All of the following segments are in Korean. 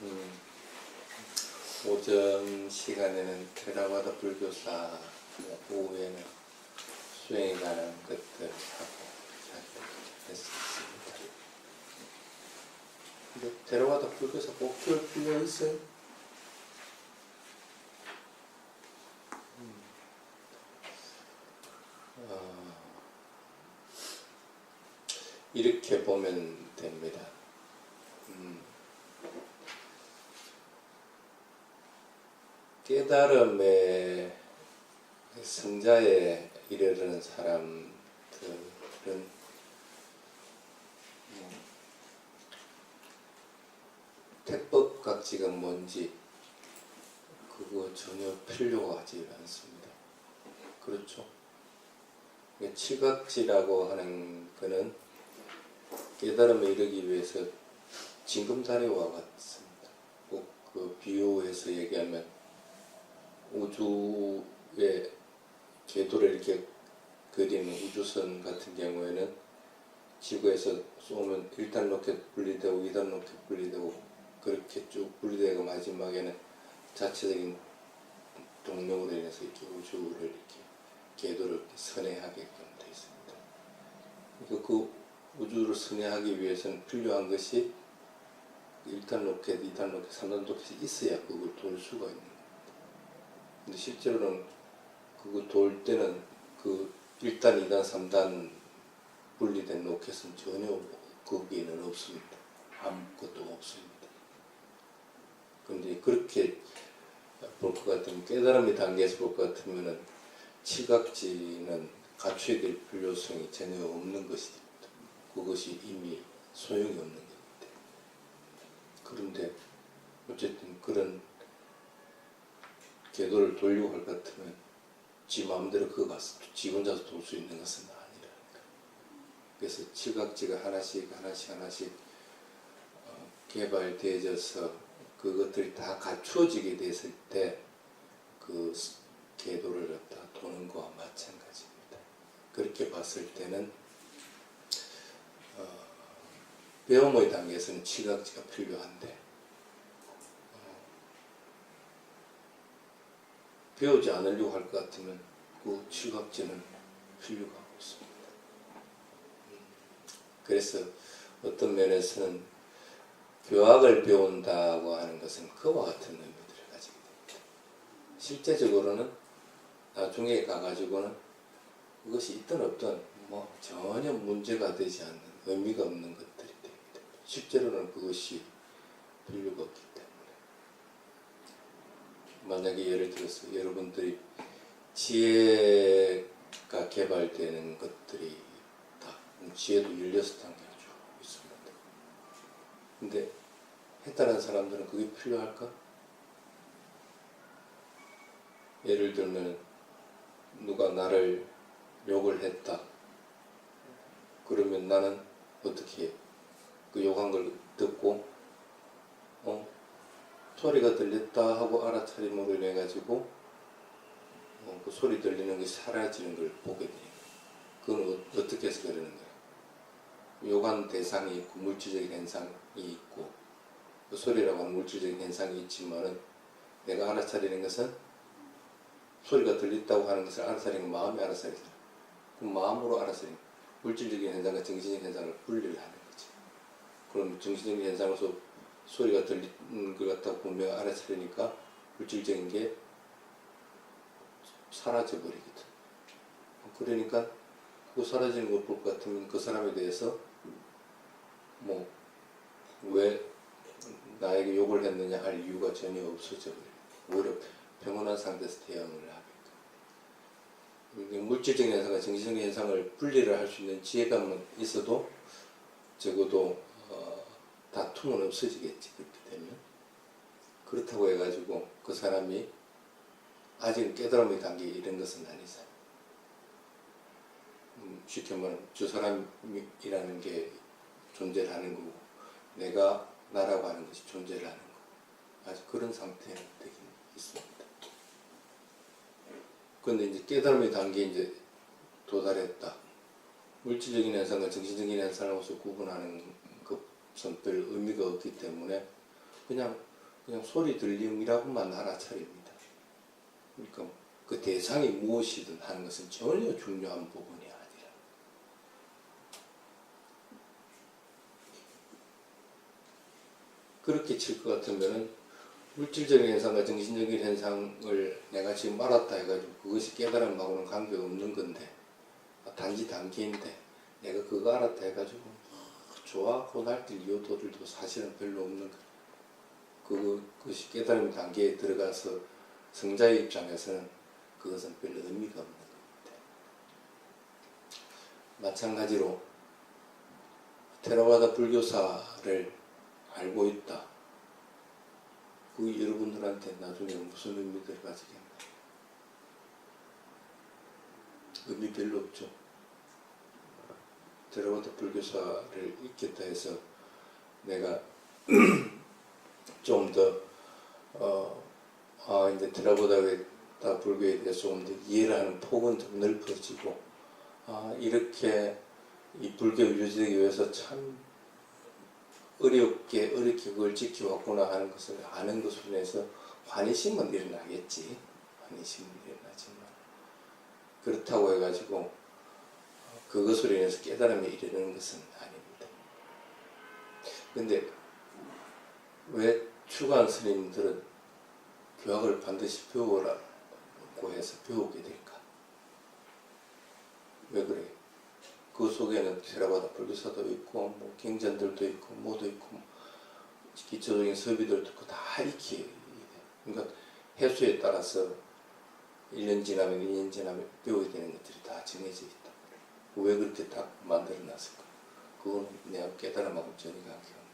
음, 오전 시간에는 테라와다 불교사, 오후에는 수행에 관한 것들 하고 했었습니다. 근데 테라와다 불교사 목표를 풀려 있어요? 이렇게 보면 됩니다. 깨달음의 성자에 이르는 사람들은 택법각지가 뭔지 그거 전혀 필요가 하지 않습니다. 그렇죠? 칠각지라고 하는 거는 깨달음에 이르기 위해서 징검다리와 같습니다. 꼭 그 비유해서 얘기하면 우주의 궤도를 이렇게 그리는 우주선 같은 경우에는 지구에서 쏘면 1단 로켓 분리되고 2단 로켓 분리되고 그렇게 쭉 분리되고 마지막에는 자체적인 동력으로 인해서 이렇게 우주를 이렇게 궤도를 선회하게끔 되어 있습니다. 그 우주를 선회하기 위해서는 필요한 것이 1단 로켓, 2단 로켓, 3단 로켓이 있어야 그걸 돌 수가 있는 겁니다. 근데 실제로는 그거 돌 때는 그 1단, 2단, 3단 분리된 로켓은 전혀 거기에는 없습니다. 아무것도 없습니다. 근데 그렇게 볼 것 같으면 깨달음의 단계에서 볼 것 같으면은 칠각지는 갖춰야 될 필요성이 전혀 없는 것입니다. 그것이 이미 소용이 없는 겁니다. 그런데 어쨌든 그런 궤도를 돌리고 할 것 같으면 지 마음대로 그거 가서 지 혼자서 돌 수 있는 것은 아니라니까. 그래서 칠각지가 하나씩 개발되어져서 그것들이 다 갖추어지게 됐을 때 그 궤도를 갖다 도는 거와 마찬가지입니다. 그렇게 봤을 때는 배움의 단계에서는 칠각지가 필요한데 배우지 않으려고 할 것 같으면 그 칠각지는 필요가 없습니다. 그래서 어떤 면에서는 교학을 배운다고 하는 것은 그와 같은 의미들을 가지게 됩니다. 실제적으로는 나중에 가가지고는 그것이 있든 없든 뭐 전혀 문제가 되지 않는 의미가 없는 것들이 됩니다. 실제로는 그것이 필요가 없기 때문에 만약에 예를 들어서 여러분들이 지혜가 개발되는 것들이 다 지혜도 16단계가 쭉 있습니다. 근데 했다는 사람들은 그게 필요할까? 예를 들면 누가 나를 욕을 했다. 그러면 나는 어떻게 해? 그 욕한 걸 듣고 소리가 들렸다 하고 알아차림으로 인해 가지고 그 소리 들리는 것이 사라지는 걸 보게 돼요. 그건 어떻게 해서 그러는 거예요? 욕한 대상이 있고 물질적인 현상이 있고 그 소리라고 하는 물질적인 현상이 있지만은 내가 알아차리는 것은 소리가 들렸다고 하는 것을 알아차리는 건 마음이 알아차리잖아. 그 마음으로 알아차리는 물질적인 현상과 정신적인 현상을 분리를 하는 거지. 그럼 정신적인 현상으로서 소리가 들리는 것 같다고 분명히 알아차리니까 물질적인 게 사라져버리거든. 그러니까 그 사라지는 걸 볼 것 같으면 그 사람에 대해서 뭐 왜 나에게 욕을 했느냐 할 이유가 전혀 없어져 버려요. 오히려 평온한 상태에서 대응을 하게끔. 물질적인 현상과 정신적인 현상을 분리를 할 수 있는 지혜감은 있어도 적어도 다툼은 없어지겠지. 그렇게 되면. 그렇다고 해가지고 그 사람이 아직 깨달음의 단계에 이른 것은 아니잖아요. 쉽게 말하면 저 사람이라는 게 존재를 하는 거고 내가 나라고 하는 것이 존재를 하는 거고 아직 그런 상태는 되긴 있습니다. 그런데 이제 깨달음의 단계에 이제 도달했다. 물질적인 현상과 정신적인 현상으로서 구분하는 것은 별 의미가 없기 때문에 그냥 그냥 소리 들림이라고만 알아차립니다. 그러니까 그 대상이 무엇이든 하는 것은 전혀 중요한 부분이 아니라 그렇게 칠 것 같으면은 물질적인 현상과 정신적인 현상을 내가 지금 알았다 해가지고 그것이 깨달음하고는 관계없는 건데 단지 단계인데 내가 그거 알았다 해가지고 좋아하고 날뛸 이유도들도 사실은 별로 없는 거예요. 그것이 깨달음 단계에 들어가서 성자의 입장에서는 그것은 별 의미가 없는 겁니다. 마찬가지로 테라와다 불교사를 알고 있다. 그 여러분들한테 나중에 무슨 의미를 가지겠나? 의미 별로 없죠. 테라와다 불교사를 읽겠다 해서 내가 좀 더 이제 테라와다 불교에 대해서 조금 더 이해를 하는 폭은 좀 넓어지고 이렇게 이 불교 유지되기 위해서 참 어렵게 그걸 지켜왔구나 하는 것을 아는 것으로 인해서 환희심은 일어나겠지. 환희심은 일어나지만 그렇다고 해가지고 그것으로 인해서 깨달음에 이르는 것은 아닙니다. 근데 왜 추가한 스님들은 교학을 반드시 배우라고 해서 배우게 될까? 왜 그래요? 그 속에는 테라와다 불교사도 있고 뭐 경전들도 있고 뭐도 있고 기초적인 서비들도 있고 다 익혀야 돼. 그러니까 해수에 따라서 1년 지나면 2년 지나면 배워야 되는 것들이 다 정해져 있다. 왜 그렇게 딱 만들어놨을까? 그건 내가 깨달음하고 전혀 관계없는데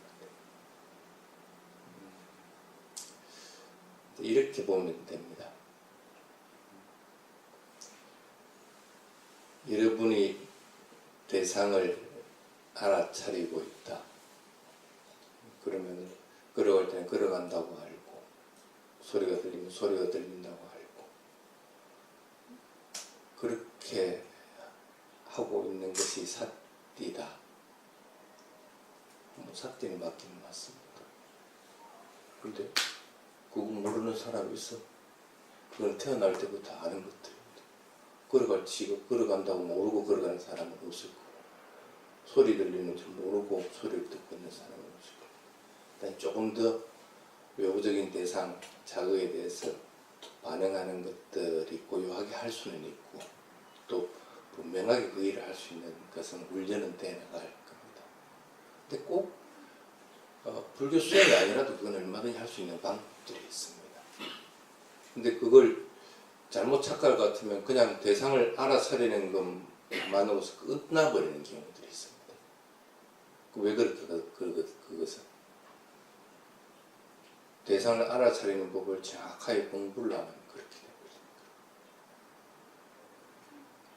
이렇게 보면 됩니다. 여러분이 대상을 알아차리고 있다. 그러면 걸어갈 때는 걸어간다고 알고 소리가 들리면 소리가 들린다고 알고 그렇게 하고 있는 것이 삿띠다. 삿띠는 맞긴 맞습니다. 근데 그거 모르는 사람이 있어? 그건 태어날 때부터 아는 것들입니다. 걸어간다고 모르고 걸어가는 사람은 없을 거고 소리 들리는 줄 모르고 소리를 듣고 있는 사람은 없을 거고 일단 조금 더 외부적인 대상, 자극에 대해서 반응하는 것들이 고요하게 할 수는 있고 또 분명하게 그 일을 할 수 있는 것은 훈련은 돼 나갈 겁니다. 근데 꼭 불교 수행이 아니라도 그건 얼마든지 할 수 있는 방법들이 있습니다. 근데 그걸 잘못 착각할 것 같으면 그냥 대상을 알아차리는 것만으로서 끝나버리는 경우들이 있습니다. 왜 그럴까? 그것은 대상을 알아차리는 법을 정확하게 공부를 하면 그렇게 되거든요.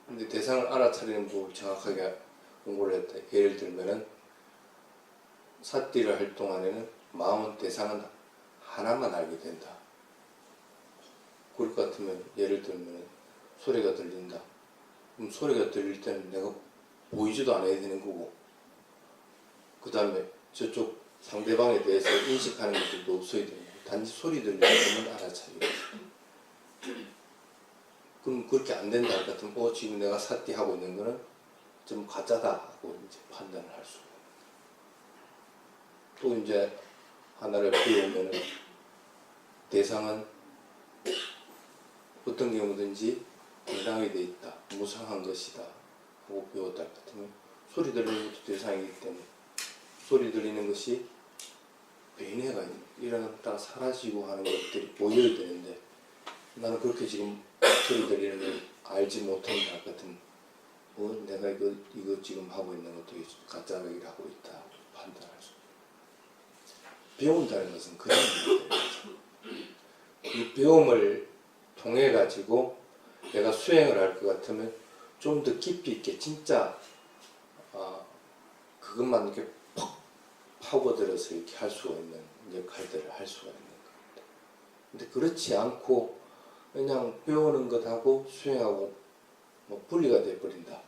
근데 대상을 알아차리는 법을 정확하게 공부를 했다. 예를 들면은 삿띠를 할 동안에는 마음은 대상은 하나만 알게 된다. 그럴 것 같으면 예를 들면 소리가 들린다. 그럼 소리가 들릴 때는 내가 보이지도 않아야 되는 거고 그 다음에 저쪽 상대방에 대해서 인식하는 것들도 없어야 되는 거고 단지 소리 들리는 것만 알아차리고 그럼 그렇게 안 된다 할 것 같으면 지금 내가 삿띠 하고 있는 거는 좀 가짜다 하고 이제 판단을 할 수 있고 또 이제 하나를 배우면 대상은 어떤 경우든지 대상이 되어 있다, 무상한 것이다 하고 배웠다 할 것 같으면 소리 들리는 것도 대상이기 때문에 소리 들리는 것이 변해가 일어났다가 사라지고 하는 것들이 보여야 되는데 나는 그렇게 지금 소리 들리는 걸 알지 못한다 할 것 같으면 내가 이거 지금 하고 있는 것도 가짜 얘기를 하고 있다 판단할 수 있다. 배운다는 것은 그런 문제죠. 이 배움을 통해 가지고 내가 수행을 할 것 같으면 좀 더 깊이 있게 진짜 그것만 이렇게 팍 파고들어서 이렇게 할 수가 있는 역할들을 할 수가 있는 겁니다. 근데 그렇지 않고 그냥 배우는 것하고 수행하고 분리가 돼버린다.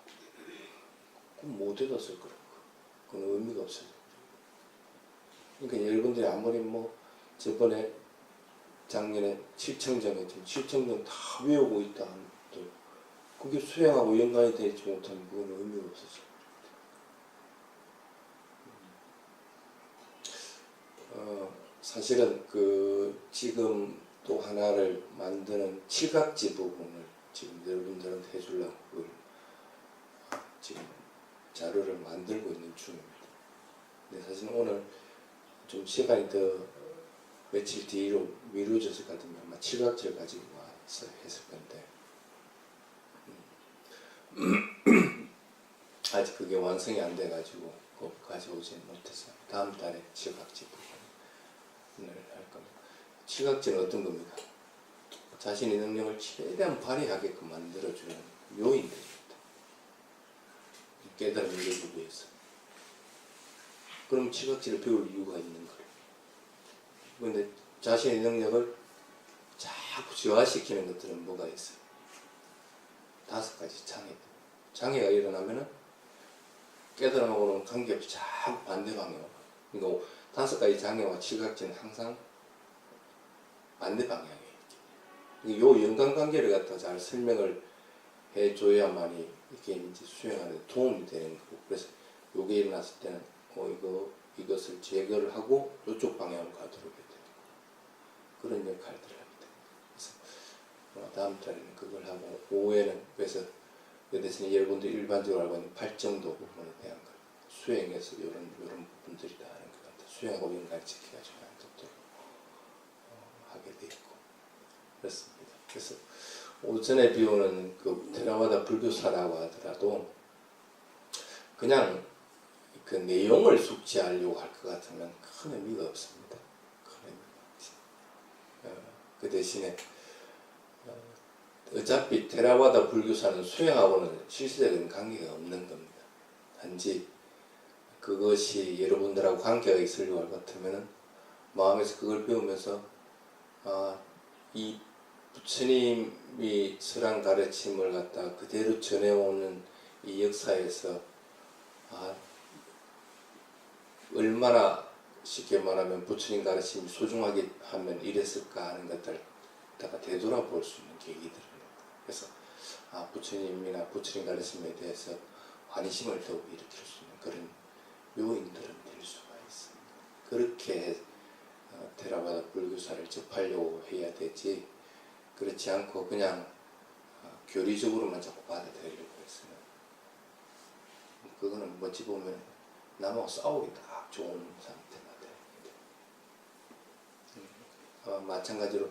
그럼 못 얻었을 거라고. 그건 의미가 없어요. 그러니까 여러분들이 아무리 저번에 작년에 칠청정에 지금 칠청정 다 외우고 있다 하는 것도 그게 수행하고 연관이 되지 못하면 그건 의미가 없어져. 사실은 지금 또 하나를 만드는 칠각지 부분을 지금 여러분들한테 해주려고 그걸 지금 자료를 만들고 있는 중입니다. 근데 사실 오늘 좀 시간이 더 며칠 뒤로 미뤄졌을 것 같으면 아마 칠각지를 가지고 와서 했을 건데 아직 그게 완성이 안 돼가지고 꼭 가져오지 못해서 다음 달에 칠각지 부분을 할 겁니다. 칠각지는 어떤 겁니까? 자신의 능력을 최대한 발휘하게끔 만들어주는 요인들입니다. 깨달음을 이루기 위해서. 그럼 칠각지를 배울 이유가 있는 거예요. 그런데 자신의 능력을 자꾸 저하시키는 것들은 뭐가 있어요? 5가지 장애들. 장애가 일어나면은 깨달음하고는 관계없이 자꾸 반대 방향으로. 그러니까 5가지 장애와 칠각지는 항상 반대 방향이에요. 요 연관관계를 갖다 잘 설명을 해줘야만이 이게 이제 수행하는 데 도움이 되는 거고, 그래서 요게 일어났을 때는 이것을 제거를 하고 이쪽 방향으로 가도록 해야 돼요. 그런 역할들을 합니다. 그래서 다음 달에는 그걸 하고, 오후에는 그래서 그 대신에 여러분들이 일반적으로 알고 있는 발정도 부분에 대한 걸 수행해서 이런 부분들이다 하는 것 같아요. 수행하고 연관시켜가지고 하는 것도 하게 돼 있고 그렇습니다. 그래서 오전에 배우는 그 테라와다 불교사라고 하더라도 그냥 그 내용을 숙지하려고 할 것 같으면 큰 의미가 없습니다. 큰 의미가 없지. 그 대신에 어차피 테라와다 불교사는 수행하고는 실질적인 관계가 없는 겁니다. 단지 그것이 여러분들하고 관계가 있으려고 할 것 같으면 마음에서 그걸 배우면서 이 부처님이 설한 가르침을 갖다 그대로 전해오는 이 역사에서 얼마나 쉽게 말하면 부처님 가르침이 소중하게 하면 이랬을까 하는 것들을 되돌아볼 수 있는 계기들입니다. 그래서 부처님이나 부처님 가르침에 대해서 관심을 더욱 일으킬 수 있는 그런 요인들은 될 수가 있습니다. 그렇게 테라와다 불교사를 접하려고 해야 되지, 그렇지 않고 그냥 교리적으로만 자꾸 받아들이려고 했으면 그거는 어찌 보면 남하고 싸우기 딱 좋은 상태가 됩니다. 마찬가지로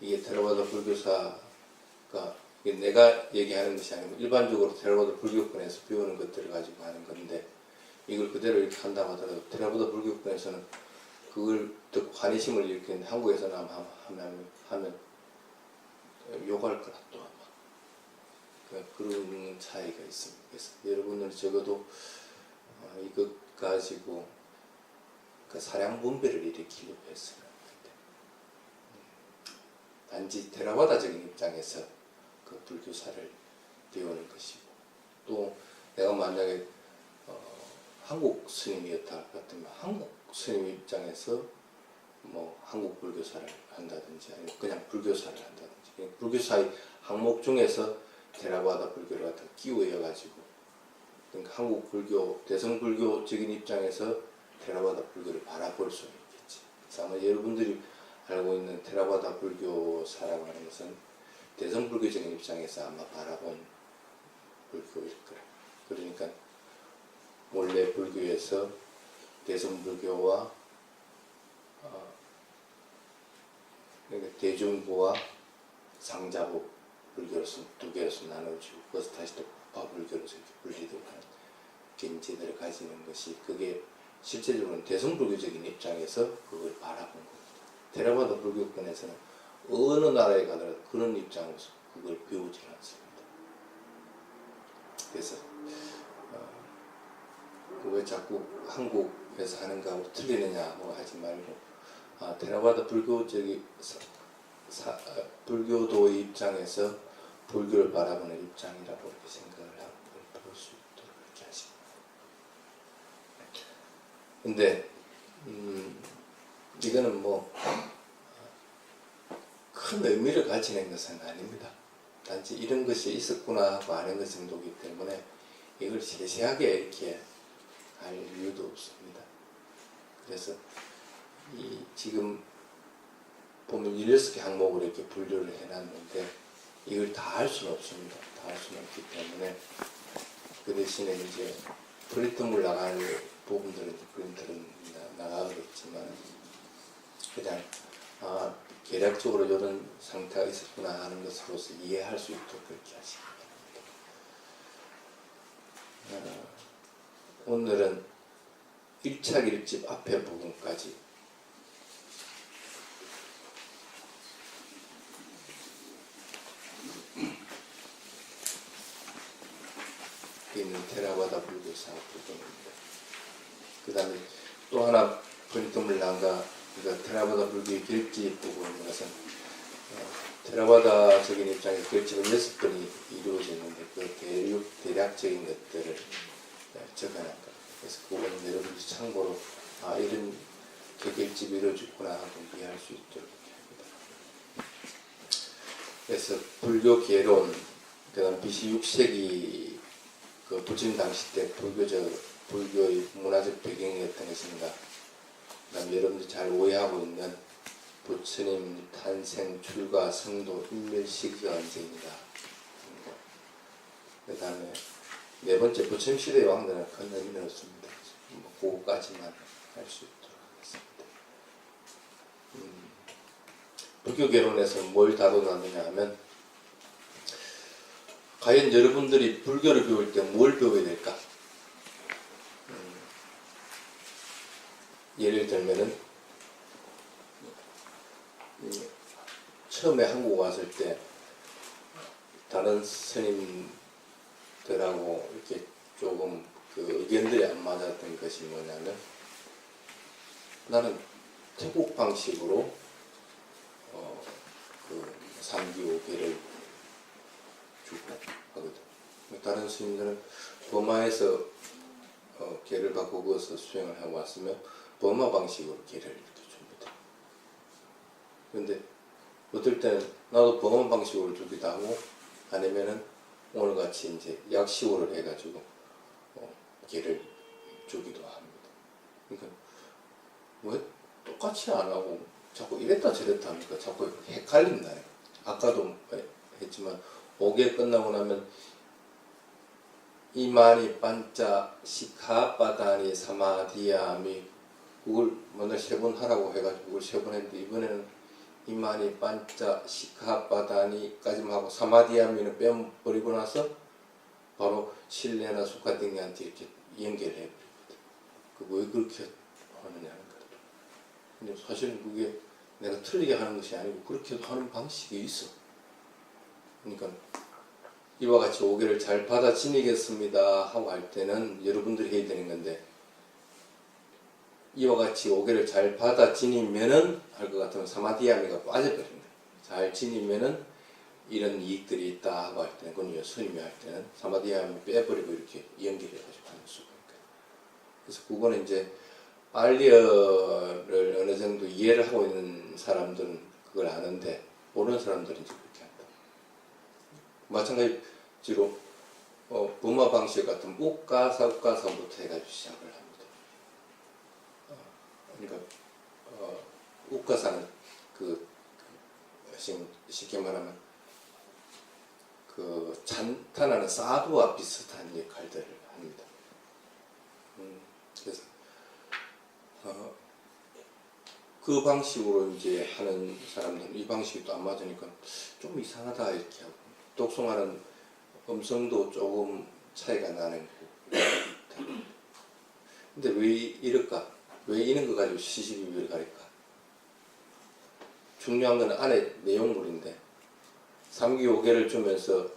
이게 테라와다 불교사가 이게 내가 얘기하는 것이 아니고 일반적으로 테라와다 불교권에서 배우는 것들을 가지고 하는 건데, 이걸 그대로 이렇게 한다고 하더라도 테라와다 불교권에서는 그걸 듣고 관심을 일으키는데 한국에서는 하면 욕할 거라 또 아마 그런 차이가 있습니다. 그래서 여러분들 적어도 이것 가지고 그 사량 분별을 일으키려고 했어요. 단지 테라와다적인 입장에서 그 불교사를 배우는 것이고, 또 내가 만약에 한국 스님이었다 같으면 한국 스님 입장에서 뭐 한국 불교사를 한다든지 아니면 그냥 불교사를 한다든지, 불교사의 항목 중에서 테라와다 불교를 갖다 끼워여 가지고, 그러니까 한국 불교 대성 불교적인 입장에서 테라와다 불교를 바라볼 수는 있겠지. 그래서 아마 여러분들이 알고 있는 테라와다 불교사라고 하는 것은 대성 불교적인 입장에서 아마 바라본 불교일 거라. 그러니까 원래 불교에서 대성 불교와 그러니까 대중부와 상자부 불교로서 두 개로서 나눠지고, 그것을 다시 또 법화불교로서 이렇게 분리되고 하는 견지들을 가지는 것이, 그게 실제적으로는 대성불교적인 입장에서 그걸 바라본 겁니다. 테라와다 불교권에서는 어느 나라에 가더라도 그런 입장으로서 그걸 배우지 않습니다. 그래서 왜 자꾸 한국에서 하는 거하고 틀리느냐고 하지 말고, 테라와다 불교도의 입장에서 불교를 바라보는 입장이라고 이렇게 생각을 하고 볼 수 있도록 이렇게 하십니다. 근데 이거는 뭐 큰 의미를 가지는 것은 아닙니다. 단지 이런 것이 있었구나 하고 아는 것 정도이기 때문에 이걸 세세하게 이렇게 할 이유도 없습니다. 그래서 이 지금 보면 16개 항목을 이렇게 분류를 해놨는데 이걸 다 할 수는 없습니다. 다 할 수는 없기 때문에 그 대신에 이제 프린트물 나갈 부분들은 프린트는 나가겠지만 그냥 계략적으로 이런 상태가 있었구나 하는 것으로서 이해할 수 있도록 그렇게 하시기 바랍니다. 오늘은 1차 일집 앞에 부분까지 있는 테라바다 불교사 부분입니다. 그 다음에 또 하나 프린트물 난가 그러니까 테라바다 불교의 결집 부분인 것은 테라바다적인 입장에서 결집은 6번이 이루어져 있는데 그 대략적인 것들을 적어놓은 것. 그래서 그거는 여러분들이 참고로 이런 결집이 이루어졌구나 하고 이해할 수 있도록 합니다. 그래서 불교 개론, 그다음 BC 6세기 그 부처님 당시 때 불교의 문화적 배경이 어떤 것인가. 그다음 여러분들이 잘 오해하고 있는 부처님 탄생, 출가, 성도, 인멸 시기가 언제인가. 그 다음에 네 번째 부처님 시대의 왕들은 큰 의미는 없습니다. 그거까지만 할 수 있도록 하겠습니다. 불교 개론에서 뭘 다뤄놨느냐 하면 과연 여러분들이 불교를 배울 때 뭘 배워야 될까? 예를 들면은 처음에 한국 왔을 때 다른 스님들하고 이렇게 조금 그 의견들이 안 맞았던 것이 뭐냐면 나는 태국 방식으로 그 3기 5개를 주고 하거든. 다른 스님들은 버마에서 개를 받고 거기서 수행을 하고 왔으면 버마 방식으로 개를 이렇게 줍니다. 그런데 어떨 때는 나도 버마 방식으로 주기도 하고 아니면은 오늘 같이 이제 약식으로 해가지고 개를 주기도 합니다. 그러니까 왜 똑같이 안 하고 자꾸 이랬다 저랬다 하니까 자꾸 헷갈린다. 아까도 했지만 5개 끝나고 나면 이마니 반짜 시카바다니 사마디야미 그걸 먼저 3번 하라고 해가지고 그걸 3번 했는데 이번에는 이마니 반짜 시카바다니까지만 하고 사마디야미는 빼버리고 나서 바로 실내나 수카등이한테 이렇게 연결해 버리거든. 왜 그렇게 하느냐는 거죠. 근데 사실은 그게 내가 틀리게 하는 것이 아니고 그렇게 하는 방식이 있어. 그러니까 이와 같이 5개를 잘 받아 지니겠습니다 하고 할 때는 여러분들이 해야 되는 건데 이와 같이 5개를 잘 받아 지니면은 할 것 같으면 사마디야미가 빠져버립니다. 잘 지니면은 이런 이익들이 있다 하고 할 때는 그건 스님이 할 때는 사마디야미 빼버리고 이렇게 연결해가지고 하는 수가 있거든요. 그래서 그거는 이제 빨리어를 어느 정도 이해를 하고 있는 사람들은 그걸 아는데 모르는 사람들은 이제 그렇게 한다. 마찬가지로 부마 방식 같은 우가사부터 해가지고 시작을 합니다. 그러니까 우가사는 쉽게 말하면 그 찬탄하는 사두와 비슷한 역할들을 합니다. 그래서 그 방식으로 이제 하는 사람들은 이 방식이 또 안 맞으니까 좀 이상하다 이렇게 하고 독송하는 음성도 조금 차이가 나는 거고. 근데 왜 이럴까? 왜 이런 거 가지고 시시비비를 가릴까? 중요한 건 안에 내용물인데 3기 5개를 주면서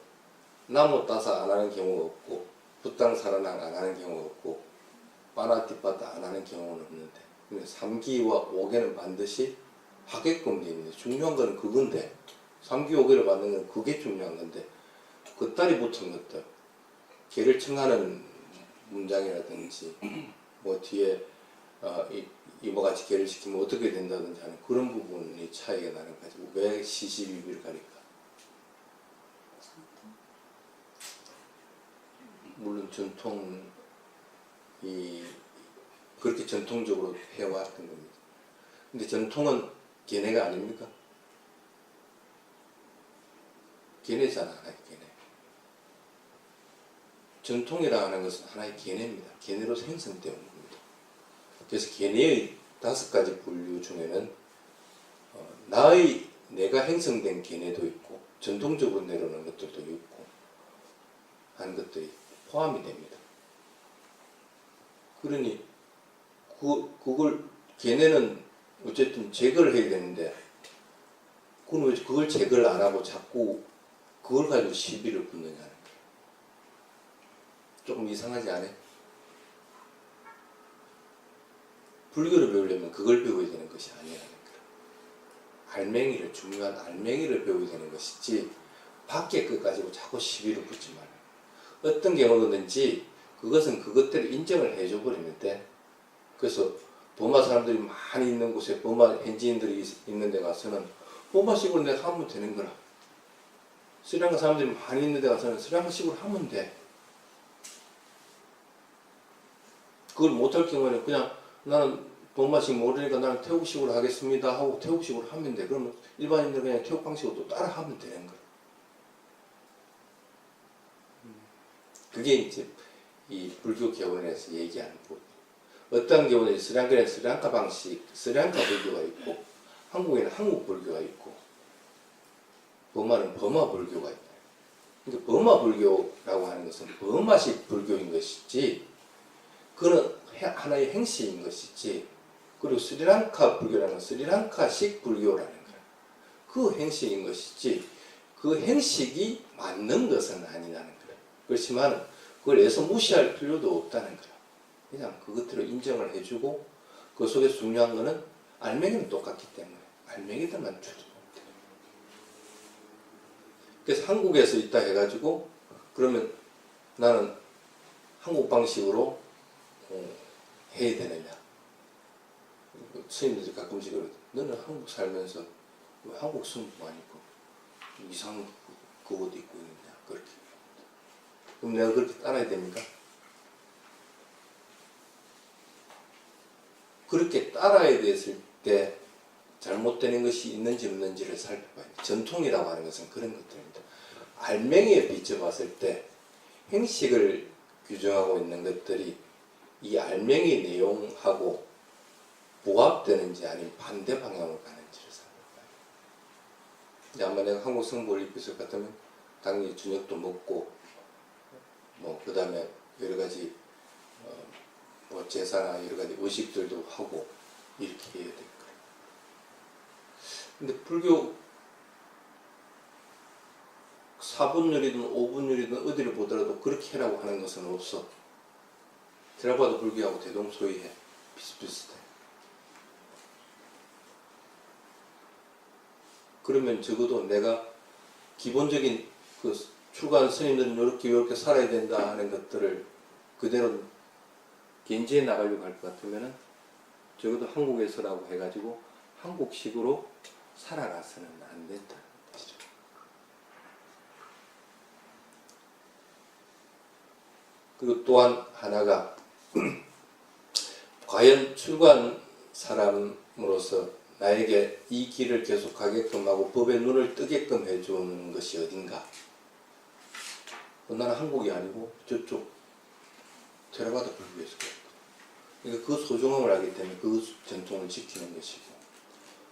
나무 따사 안 하는 경우가 없고 부땅 사라낭 안 하는 경우가 없고 빠나티빠따 안 하는 경우는 없는데 3기와 5개는 반드시 하게끔 되어 있는데 중요한 건 그건데 3기 5개를 받는 건 그게 중요한 건데 그 딸이 붙은 것들 개를 청하는 문장이라든지 뭐 뒤에 이와 같이 개를 시키면 어떻게 된다든지 하는 그런 부분이 차이가 나는 가지고 왜 시시비비를 가릴까? 물론 전통이 그렇게 전통적으로 해왔던 겁니다. 근데 전통은 걔네가 아닙니까? 걔네잖아, 하나의 걔네. 전통이라 하는 것은 하나의 걔네입니다. 걔네로 생성되어 온 겁니다. 그래서 걔네의 5가지 분류 중에는 내가 형성된 걔네도 있고 전통적으로 내려오는 것들도 있고 하는 것들이 포함이 됩니다. 그러니 그걸 걔네는 어쨌든 제거를 해야 되는데 그건 왜 그걸 제거를 안 하고 자꾸 그걸 가지고 시비를 붙느냐는 거예요. 조금 이상하지 않아요? 불교를 배우려면 그걸 배워야 되는 것이 아니라는 거예요. 중요한 알맹이를 배워야 되는 것이지 밖에 것 가지고 자꾸 시비를 붙지 말아요. 어떤 경우든지 그것은 그것대로 인정을 해줘 버리는데, 그래서 버마 사람들이 많이 있는 곳에 버마 현지인들이 있는 데 가서는 버마식으로 내가 하면 되는 거라. 스리랑카 사람들이 많이 있는 데 가서는 스리랑카식으로 하면 돼. 그걸 못할 경우에는 그냥 나는 버마식 모르니까 나는 태국식으로 하겠습니다 하고 태국식으로 하면 돼. 그러면 일반인들 그냥 태국 방식으로 또 따라 하면 되는 거야. 그게 이제 이 불교 개원에서 얘기하는 부분. 어떤 경우는 스리랑카에는 스리랑카 방식, 스리랑카 불교가 있고, 한국에는 한국 불교가 있고, 버마는 버마 불교가 있다. 그러니까 버마 불교라고 하는 것은 버마식 불교인 것이지, 그는 하나의 행시인 것이지, 그리고 스리랑카 불교라는 건 스리랑카식 불교라는 거야. 그 행식인 것이지, 그 행식이 맞는 것은 아니라는 거야. 그렇지만 그걸 애써 무시할 필요도 없다는 거야. 그냥 그것들을 인정을 해주고, 그 속에 중요한 거는 알맹이는 똑같기 때문에 알맹이들만 줄이면 돼. 그래서 한국에서 있다 해가지고 그러면 나는 한국 방식으로 해야 되느냐. 스님들이 가끔씩 그러거든. 너는 한국 살면서 왜 한국 승부만 입고 이상한 그 옷 입고 있느냐. 그렇게. 그럼 내가 그렇게 따라야 됩니까? 그렇게 따라야 됐을 때 잘못되는 것이 있는지 없는지를 살펴봐야 돼. 전통이라고 하는 것은 그런 것들입니다. 알맹이에 비춰봤을 때 행식을 규정하고 있는 것들이 이 알맹이 내용하고 부합되는지 아니면 반대 방향으로 가는지를 살펴봐요. 아마 내가 한국 성부를 입혔을 것 같으면 당연히 저녁도 먹고 그 다음에 여러 가지 제사나 여러 가지 의식들도 하고 이렇게 해야 될 거예요. 근데 불교 4분율이든 5분율이든 어디를 보더라도 그렇게 해라고 하는 것은 없어. 테라바다 불교하고 대동소이해. 비슷비슷해. 그러면 적어도 내가 기본적인 그 출가한 스님들은 이렇게 살아야 된다 하는 것들을 그대로 견지해 나가려고 할 것 같으면은 적어도 한국에서라고 해가지고 한국식으로 살아가서는 안 된다. 그리고 또한 하나가 과연 출가한 사람으로서 나에게 이 길을 계속 가게끔 하고 법의 눈을 뜨게끔 해주는 것이 어딘가. 나는 한국이 아니고 저쪽 테라바다 불교에서 그러니까 그 소중함을 알기 때문에 그 전통을 지키는 것이고,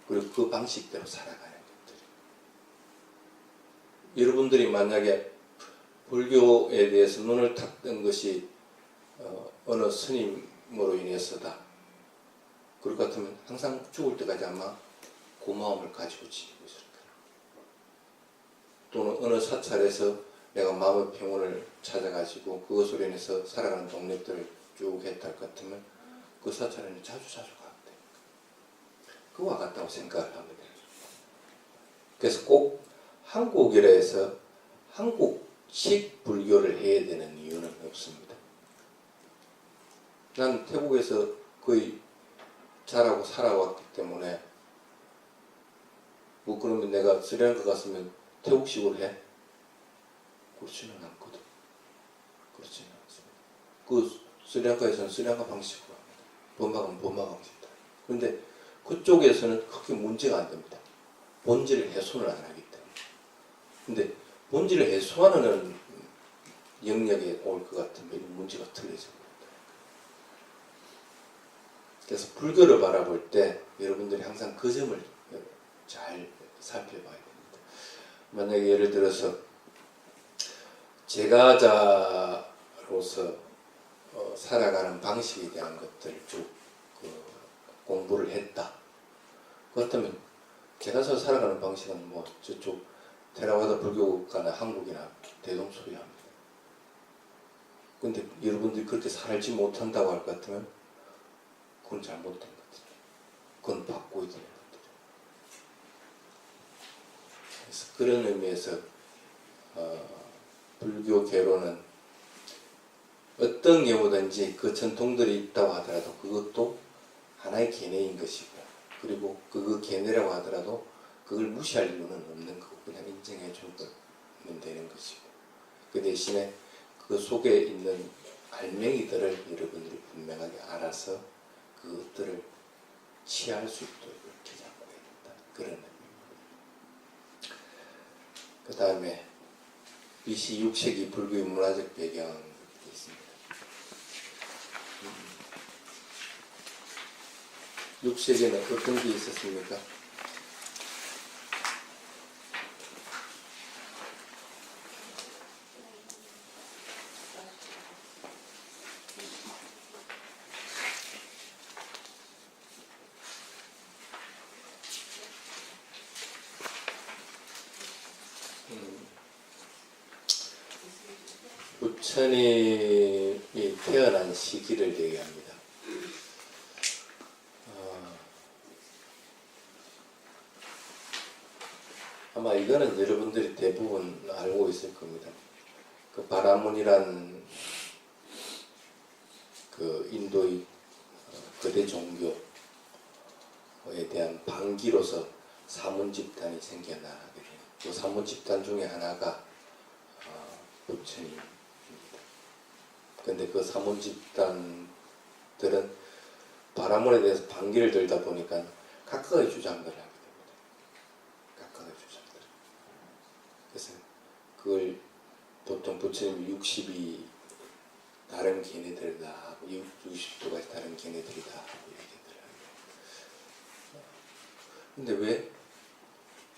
그리고 그 방식대로 살아가는 것들. 여러분들이 만약에 불교에 대해서 눈을 탔던 것이 어느 스님으로 인해서다. 그럴 것 같으면 항상 죽을 때까지 아마 고마움을 가지고 지내고 있을 거예요. 또는 어느 사찰에서 내가 마음의 평온을 찾아가지고 그것으로 인해서 살아가는 동력들을 쭉 했다 할 것 같으면 그 사찰에는 자주 갔대. 그와 같다고 생각을 합니다. 그래서 꼭 한국이라 해서 한국식 불교를 해야 되는 이유는 없습니다. 난 태국에서 거의 자라고 살아왔기 때문에 뭐 그러면 내가 스리랑카 갔으면 태국식으로 해? 그렇지는 않거든. 그렇지는 않습니다. 그 스리랑카에서는 스리랑카 방식으로 합니다. 번마가면 번마 방식이다. 그런데 그쪽에서는 크게 문제가 안 됩니다. 본질을 훼손을 안 하기 때문에. 근데 본질을 훼손하는 영역에 올 것 같으면 문제가 틀려져 버립니다. 그래서 불교를 바라볼 때 여러분들이 항상 그 점을 잘 살펴봐야 됩니다. 만약에 예를 들어서 제가자로서 살아가는 방식에 대한 것들을 쭉 공부를 했다. 그렇다면 제가서 살아가는 방식은 뭐 저쪽 테라와다 불교가나 한국이나 대동소이합니다. 근데 여러분들이 그렇게 살지 못한다고 할 것 같으면 그건 잘못된 것이죠. 그건 바꿔야 되는 것이죠. 그래서 그런 의미에서 불교 개론은 어떤 경우든지 그 전통들이 있다고 하더라도 그것도 하나의 계뇌인 것이고, 그리고 그 계뇌라고 하더라도 그걸 무시할 이유는 없는 거고 그냥 인정해 주면 되는 것이고, 그 대신에 그 속에 있는 알맹이들을 여러분들이 분명하게 알아서 그것들을 취할 수 있도록 이렇게 잡고 해야 된다. 그런 의미입니다. 그 다음에 BC 6세기 불교의 문화적 배경이 있습니다. 6세기에는 어떤 게 있었습니까? 부처님이 태어난 시기를 얘기합니다. 아마 이거는 여러분들이 대부분 알고 있을 겁니다. 그 바라문이란 그 인도의 거대 종교에 대한 반기로서 사문 집단이 생겨나게 됩니다. 그 사문 집단 중에 하나가 부처님입니다. 근데 그 사문 집단들은 바라문에 대해서 반기를 들다 보니까 각각의 주장들을 하게 됩니다. 각각의 주장들. 그래서 그걸 보통 부처님이 60이 다른 걔네들이다 하고 60도가 다른 걔네들이다 하고 얘기들 합니다. 근데 왜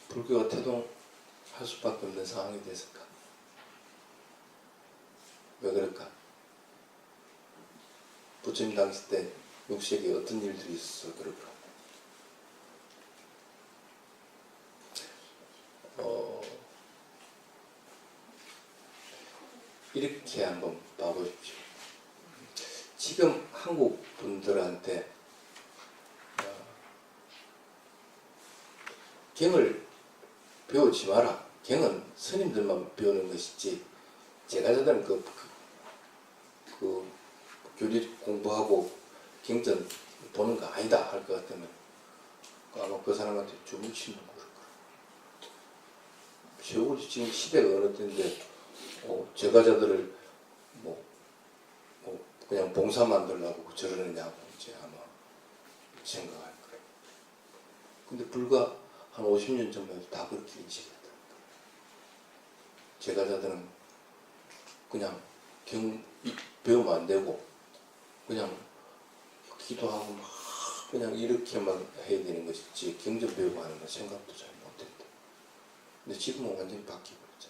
불교가 태동할 수밖에 없는 상황이 됐을까? 왜 그럴까? 부처님 당시 때 6세기에 어떤 일들이 있어서 그럴까? 이렇게 한번 봐보십시오. 지금 한국 분들한테 경을 배우지 마라. 경은 스님들만 배우는 것이지 제가자들은 그 교리 공부하고 경전 보는 거 아니다 할 것 같으면 아마 그 사람한테 주무치는 거일 거예요. 세월이 지금 시대가 어느 때인데 제가자들을 뭐 그냥 봉사 만들려고 저러느냐고 이제 아마 생각할 거예요. 근데 불과 한 50년 전만 해도 다 그렇게 인식했다. 제가자들은 그냥 경 배우면 안 되고 그냥 기도하고 막 그냥 이렇게만 해야 되는 것이지 경전 배우고 하는 건 생각도 잘 못했다. 근데 지금은 완전히 바뀌고 있죠.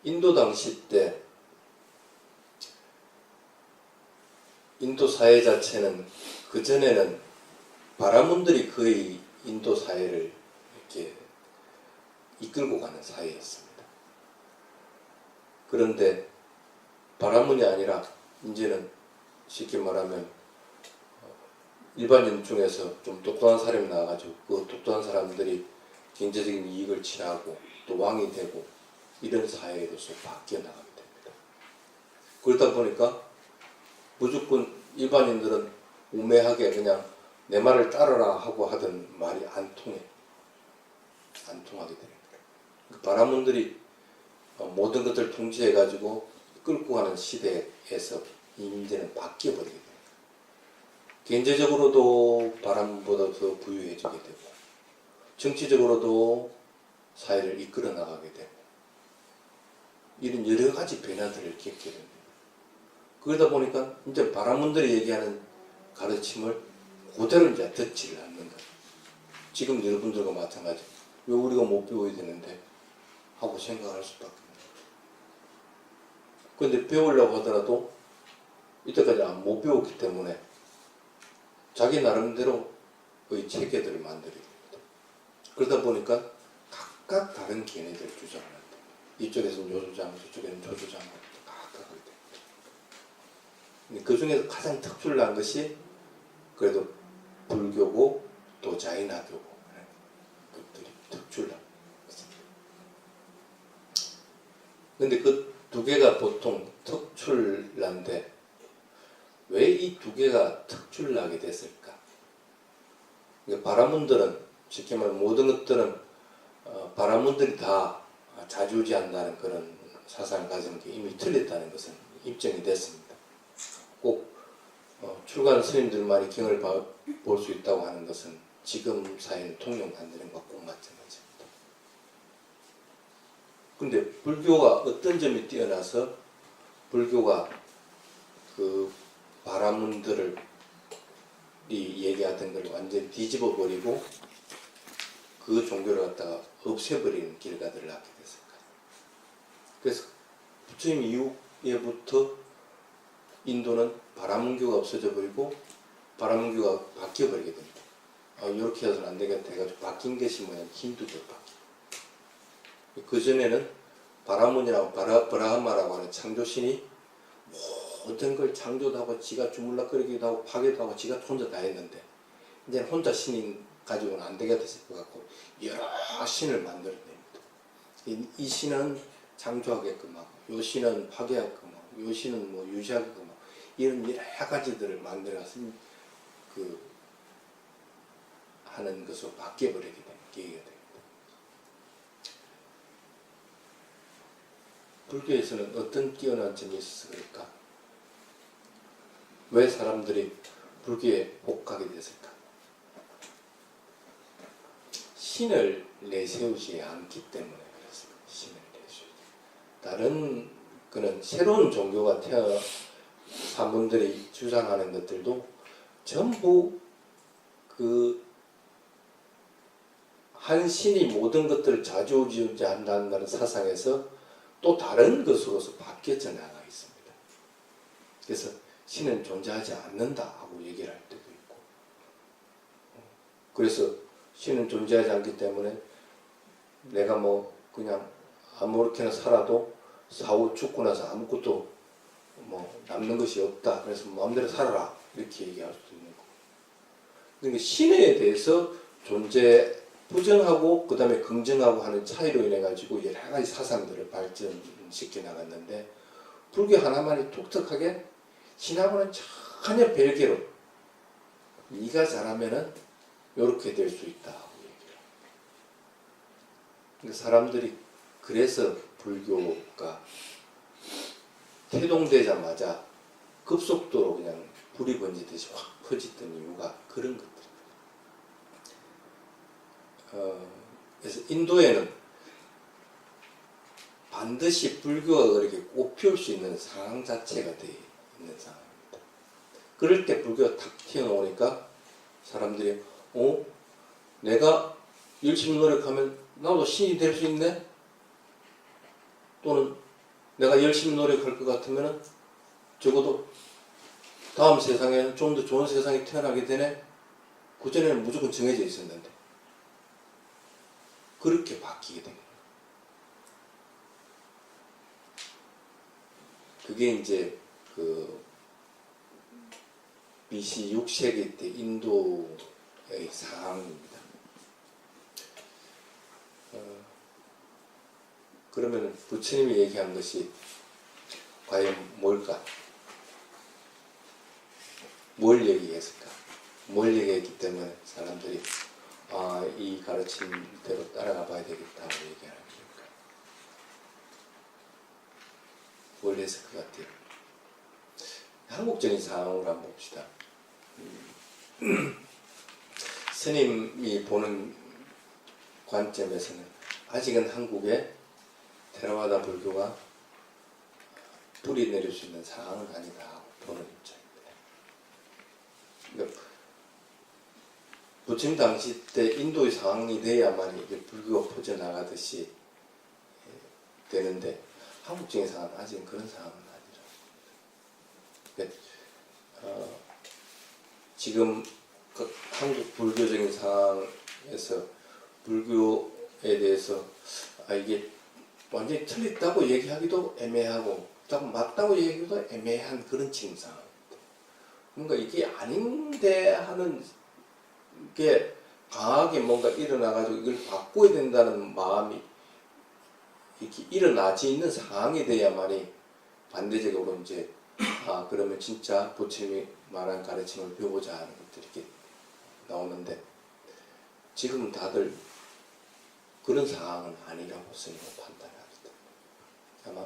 인도 당시 때 인도 사회 자체는 그 전에는 바라문들이 거의 인도 사회를 이렇게 이끌고 가는 사회였습니다. 그런데 바라문이 아니라 이제는 쉽게 말하면 일반인 중에서 좀 똑똑한 사람이 나와가지고 그 똑똑한 사람들이 경제적인 이익을 취하고 또 왕이 되고 이런 사회로서 바뀌어 나가게 됩니다. 그러다 보니까 무조건 일반인들은 우매하게 그냥 내 말을 따르라 하고 하던 말이 안 통해. 안 통하게 되는 거예요. 바라문들이 모든 것들을 통제해가지고 끌고 가는 시대에서 이제는 바뀌어버리게 돼요. 경제적으로도 바람보다 더 부유해지게 되고, 정치적으로도 사회를 이끌어 나가게 되고, 이런 여러 가지 변화들을 겪게 됩니다. 그러다 보니까 이제 바람문들이 얘기하는 가르침을 그대로 이제 듣지를 않는 거예요. 지금 여러분들과 마찬가지. 왜 우리가 못 배워야 되는데? 하고 생각할 수밖에 없는 거예요. 그런데 배우려고 하더라도 이때까지 못 배웠기 때문에 자기 나름대로의 체계들을 만들어야 됩니다. 그러다 보니까 각각 다른 견해들을 주장합니다. 이쪽에서는 요 주장, 저쪽에는 저 주장, 각각 하게 됩니다. 그 중에서 가장 특출난 것이 그래도 불교고 또 자인화교고 그것들이 특출난 것입니다. 근데 그 두 개가 보통 특출난데 왜 이 두 개가 특출나게 됐을까? 바라문들은 쉽게 말하면 모든 것들은 바라문들이 다 좌지우지한다는 그런 사상을 가지는 게 이미 틀렸다는 것은 입증이 됐습니다. 꼭 출가한 스님들만이 경을 볼 수 있다고 하는 것은 지금 사회는 통용 안 되는 것과 꼭 마찬가지입니다. 근데 불교가 어떤 점이 뛰어나서 불교가 그 바라문들을 얘기하던 걸 완전히 뒤집어 버리고 그 종교를 갖다가 없애버리는 길가들을 하게 됐을까. 그래서 부처님 이후에부터 인도는 바라문교가 없어져 버리고 바라문교가 바뀌어 버리게 됩니다. 이렇게 해서는 안 되겠다 해가지고 바뀐 것이 뭐냐면 힌두교로 바뀌고, 그 전에는 바라문이라고 브라하마라고 하는 창조신이 모든 걸 창조도 하고 지가 주물럭거리기도 하고 파괴도 하고 지가 혼자 다 했는데 이제 혼자 신인 가지고는 안 되겠다 싶어갖고 여러 신을 만들어냅니다. 이 신은 창조하게끔 하고 요 신은 파괴하게끔 하고 요 신은 뭐 유지하게끔 하고 이런 여러 가지들을 만들어서 하는 것으로 바뀌어버리게 되는 계기가 됩니다. 불교에서는 어떤 뛰어난 점이 있었을까? 왜 사람들이 불교에 복하게 됐을까? 신을 내세우지 않기 때문에 그렇습니다. 신을 내세우지. 다른 그는 새로운 종교가 태어난 분들이 주장하는 것들도 전부 한 신이 모든 것들을 좌지우지한다는 사상에서 또 다른 것으로서 바뀌어져 나가 있습니다. 그래서 신은 존재하지 않는다 하고 얘기를 할 때도 있고, 그래서 신은 존재하지 않기 때문에 내가 뭐 그냥 아무렇게나 살아도 사후 죽고 나서 아무것도 뭐 남는 것이 없다. 그래서 마음대로 살아라 이렇게 얘기할 수도 있는 거고. 그러니까 신에 대해서 존재 부정하고 그 다음에 긍정하고 하는 차이로 인해 가지고 여러 가지 사상들을 발전시켜 나갔는데 불교 하나만이 독특하게 신하고는 전혀 별개로 네가 잘하면은 이렇게 될 수 있다 하고 얘기를 합니다. 그러니까 사람들이 그래서 불교가 태동되자마자 급속도로 그냥 불이 번지듯이 확 퍼지던 이유가 그런 것들입니다. 그래서 인도에는 반드시 불교가 그렇게 꽃피울 수 있는 상황 자체가 되어 있는 상황입니다. 그럴 때 불교가 탁 튀어나오니까 사람들이 내가 열심히 노력하면 나도 신이 될 수 있네? 또는 내가 열심히 노력할 것 같으면 적어도 다음 세상에는 좀 더 좋은 세상이 태어나게 되네? 그전에는 무조건 정해져 있었는데 그렇게 바뀌게 됩니다. 그게 이제 BC 6세기 때 인도의 상황입니다. 그러면 부처님이 얘기한 것이 과연 뭘까? 뭘 얘기했을까? 뭘 얘기했기 때문에 사람들이 이 가르침대로 따라가 봐야 되겠다고 얘기하는 겁니까? 뭘 했을 것 같아요? 한국적인 상황으로 한번 봅시다. 스님이 보는 관점에서는 아직은 한국에 테라와다 불교가 뿌리 내릴 수 있는 상황은 아니다 보는 입장입니다. 그러니까 부처님 당시 때 인도의 상황이 돼야만 이게 불교가 퍼져나가듯이 되는데 한국적인 상황은 아직은 그런 상황은 아니라. 그러니까 지금 그 한국 불교적인 상황에서 불교에 대해서 이게 완전히 틀렸다고 얘기하기도 애매하고 맞다고 얘기하기도 애매한 그런 지금 상황입니다. 뭔가 이게 아닌데 하는 게 강하게 뭔가 일어나가지고 이걸 바꿔야 된다는 마음이 이렇게 일어나지 있는 상황이 돼야만이 반대적으로 이제 그러면 진짜 부처님이 말한 가르침을 배우고자 하는 것들이 이렇게 나오는데 지금 다들 그런 상황은 아니라고 스님은 판단합니다. 아마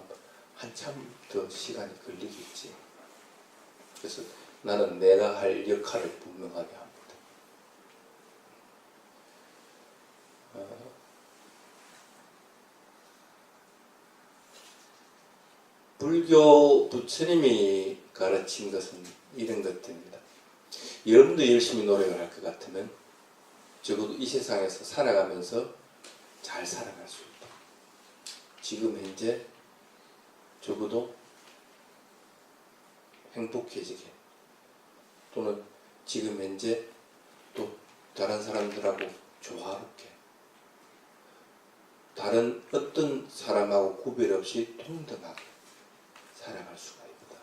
한참 더 시간이 걸리겠지. 그래서 나는 내가 할 역할을 분명하게 합니다. 불교 부처님이 가르친 것은 이런 것들입니다. 여러분도 열심히 노력을 할 것 같으면 적어도 이 세상에서 살아가면서 잘 살아갈 수 있다. 지금 현재 적어도 행복해지게 또는 지금 현재 또 다른 사람들하고 조화롭게 다른 어떤 사람하고 구별 없이 동등하게 살아갈 수가 있다.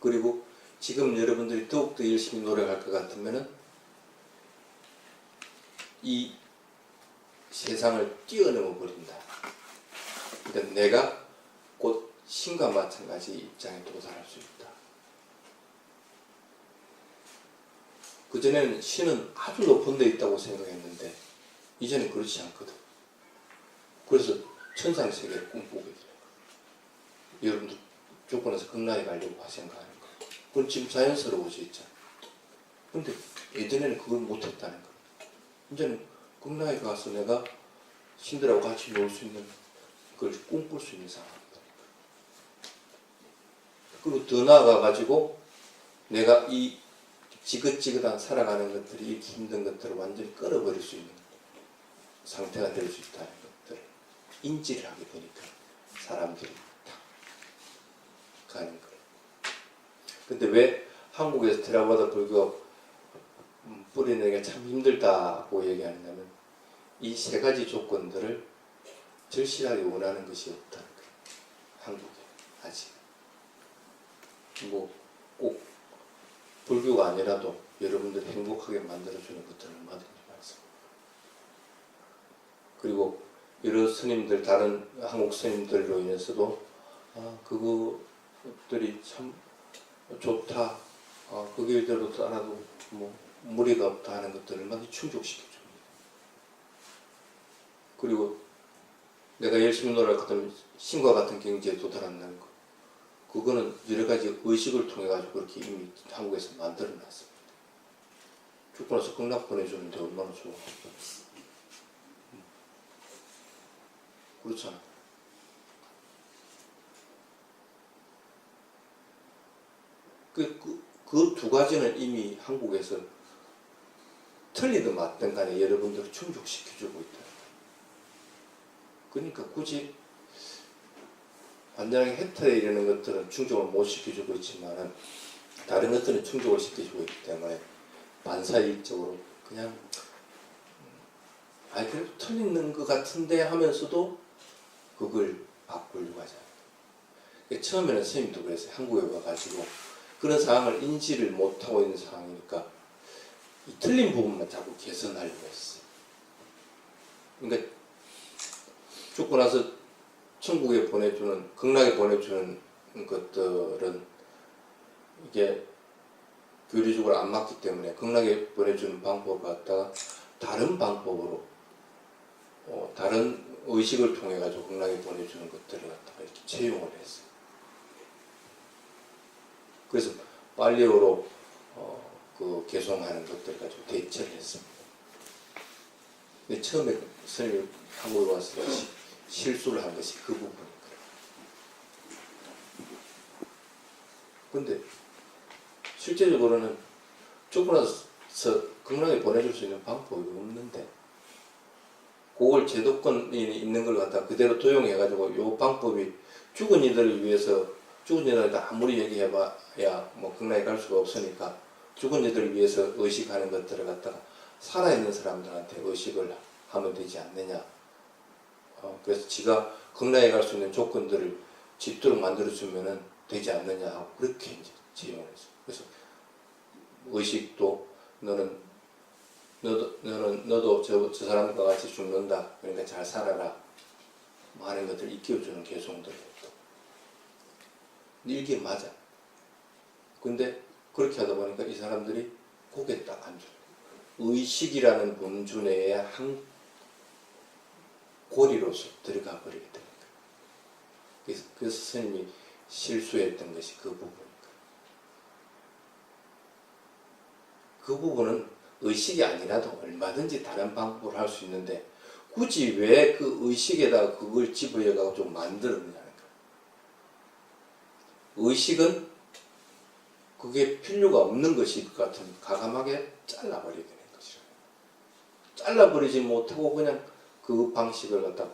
그리고 지금 여러분들이 더욱더 열심히 노력할 것 같으면은 이 세상을 뛰어넘어 버린다. 그러니까 내가 곧 신과 마찬가지 입장에 도달할 수 있다. 그전에는 신은 아주 높은 데 있다고 생각했는데 이제는 그렇지 않거든. 그래서 천상세계를 꿈꾸게 돼요. 여러분들 조건에서 극락에 가려고 생각하는 거. 그건 지금 자연스러워져 있잖아. 근데 예전에는 그걸 못했다는 거. 이제는 극락에 가서 내가 신들하고 같이 놀 수 있는 그걸 꿈꿀 수 있는 상황이다. 그리고 더 나아가가지고 내가 이 지긋지긋한 살아가는 것들이 이 힘든 것들을 완전히 끊어버릴 수 있는 상태가 될 수 있다는 것들을 인지를 하게 되니까 사람들이 탁 가는 거예요. 근데 왜 한국에서 테라와다 불교 뿌리내기가 참 힘들다고 얘기하냐면 이 세 가지 조건들을 절실하게 원하는 것이 없다는 거예요. 한국에 아직 뭐 꼭 불교가 아니라도 여러분들이 행복하게 만들어주는 것들은 얼마든지 많습니다. 그리고 여러 스님들 다른 한국 스님들로 인해서도 그것들이 참 좋다. 그 길대로 따라도 뭐 무리가 없다 하는 것들을 많이 충족시켜줍니다. 그리고 내가 열심히 노력하면 신과 같은 경지에 도달한다는 거. 그거는 여러 가지 의식을 통해 가지고 그렇게 이미 한국에서 만들어 놨습니다. 죽고 나서 극락 보내주는데 얼마나 좋아. 그렇잖아. 그 두 가지는 이미 한국에서 틀리든 맞든 간에 여러분들을 충족시켜주고 있다. 그러니까 굳이 완전하게 해탈에 이르는 것들은 충족을 못 시켜주고 있지만 다른 것들은 충족을 시켜주고 있기 때문에 반사이익적으로 그냥 그래도 틀리는 것 같은데 하면서도 그걸 바꾸려고 하잖아요. 처음에는 선생님도 그랬어요. 한국에 와가지고 그런 상황을 인지를 못하고 있는 상황이니까 이 틀린 부분만 자꾸 개선하려고 했어요. 그러니까 죽고 나서 천국에 보내주는, 극락에 보내주는 것들은 이게 교리적으로 안 맞기 때문에 극락에 보내주는 방법을 갖다가 다른 방법으로 다른 의식을 통해 가지고 극락에 보내주는 것들을 갖다가 이렇게 채용을 했어요. 그래서 빨리어로 그 개송하는 것들 가지고 대처를 했습니다. 근데 처음에 스님이 한국에 와서 실수를 한 것이 그 부분이거든요. 근데 실제적으로는 죽고 나서 극락에 보내줄 수 있는 방법이 없는데 그걸 제도권이 있는 걸 갖다 그대로 도용해가지고 이 방법이 죽은 이들을 위해서 죽은 이들한테 아무리 얘기해봐야 뭐 극락에 갈 수가 없으니까 죽은 이들을 위해서 의식하는 것들을 갖다가 살아있는 사람들한테 의식을 하면 되지 않느냐. 그래서 지가 극락에 갈 수 있는 조건들을 짓도록 만들어주면은 되지 않느냐 하고 그렇게 이제 지용을 했어요. 그래서 의식도 너도 저 사람과 같이 죽는다. 그러니까 잘 살아라. 뭐 하는 것들 익혀주는 개송들을 했고. 이게 맞아. 근데 그렇게 하다 보니까 이 사람들이 고개 딱 안 줘. 의식이라는 범주 내에 한 고리로서 들어가 버리게 됩니다. 그래서 스님이 실수했던 것이 그 부분입니다. 그 부분은 의식이 아니라도 얼마든지 다른 방법으로 할 수 있는데 굳이 왜 그 의식에다가 그걸 집어여가지고 좀 만들었느냐는 거예요. 의식은 그게 필요가 없는 것일 것 같으면 가감하게 잘라버리게 되는 것이라. 잘라버리지 못하고 그냥 그 방식을 갖다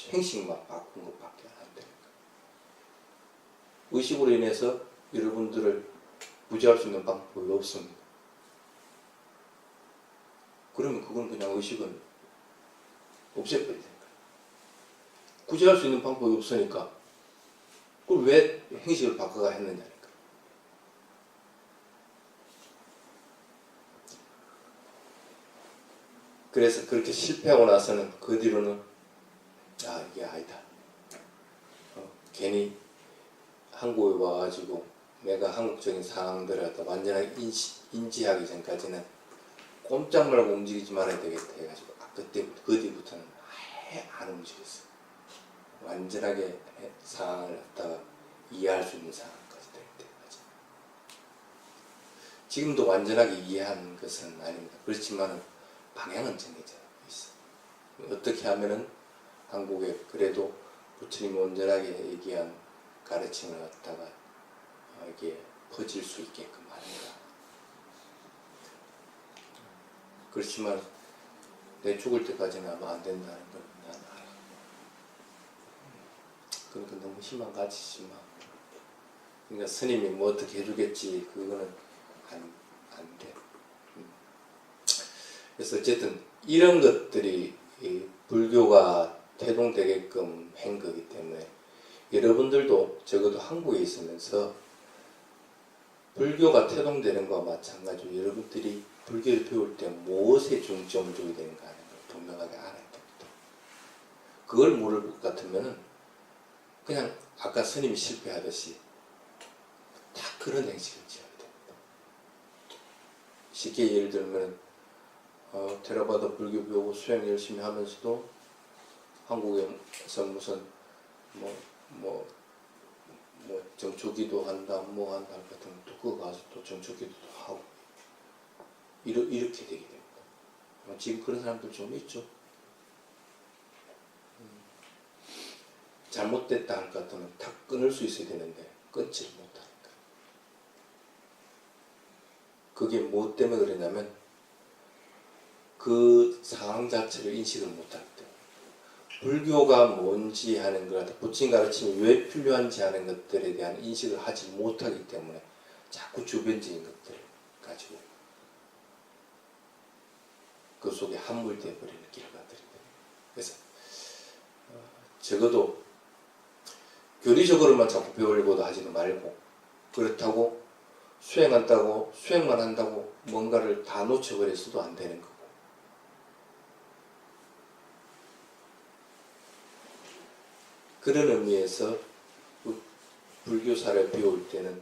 행식만 바꾼 것밖에 안 되는 거예요. 의식으로 인해서 여러분들을 구제할 수 있는 방법이 없습니다. 그러면 그건 그냥 의식은 없애버리는 거예요. 구제할 수 있는 방법이 없으니까 그걸 왜 행식을 바꿔가 했느냐는 거예요. 그래서 그렇게 실패하고 나서는 그 뒤로는 이게 아니다. 괜히 한국에 와가지고 내가 한국적인 상황들을 갖다 완전하게 인지하기 전까지는 꼼짝 말고 움직이지 말아야 되겠다 해가지고 그때부터 그 뒤부터는 아예 안 움직였어요. 완전하게 상황을 갖다가 이해할 수 있는 상황까지 될 때까지. 지금도 완전하게 이해하는 것은 아닙니다. 그렇지만 방향은 정해져 있어요. 어떻게 하면은 한국에 그래도 부처님이 온전하게 얘기한 가르침을 갖다가 이게 퍼질 수 있게끔 하는가. 그렇지만 내 죽을 때까지는 아마 안 된다는 걸 난 알아. 그러니까 너무 희망 가지지 마. 그러니까 스님이 뭐 어떻게 해주겠지 그거는 안 돼. 그래서 어쨌든 이런 것들이 불교가 태동되게끔 한 거기 때문에 여러분들도 적어도 한국에 있으면서 불교가 태동되는 것과 마찬가지로 여러분들이 불교를 배울 때 무엇에 중점을 줘야 되는가 하는 걸 분명하게 알아야 됩니다. 그걸 모를 것 같으면은 그냥 아까 스님이 실패하듯이 다 그런 행식을 지어야 됩니다. 쉽게 예를 들면 테라바다 불교 배우고 수행 열심히 하면서도 한국에서 무슨 뭐 정초기도 한다 뭐 한다 할 것 같으면 또 그거 가서 또 정초기도도 하고 이렇게 되게 됩니다. 지금 그런 사람들 좀 있죠. 잘못됐다 할 것 같으면 다 끊을 수 있어야 되는데 끊지를 못하니까. 그게 무엇 때문에 그러냐면 그 상황 자체를 인식을 못하기 때문에. 불교가 뭔지 하는 것, 부처님 가르침이 왜 필요한지 하는 것들에 대한 인식을 하지 못하기 때문에 자꾸 주변적인 것들을 가지고 그 속에 함몰되어 버리는 결과들이 됩니다. 그래서 적어도 교리적으로만 자꾸 배우려고도 하지도 말고 그렇다고 수행만 한다고 뭔가를 다 놓쳐버려서도 안 되는 거고 그런 의미에서 불교사를 배울 때는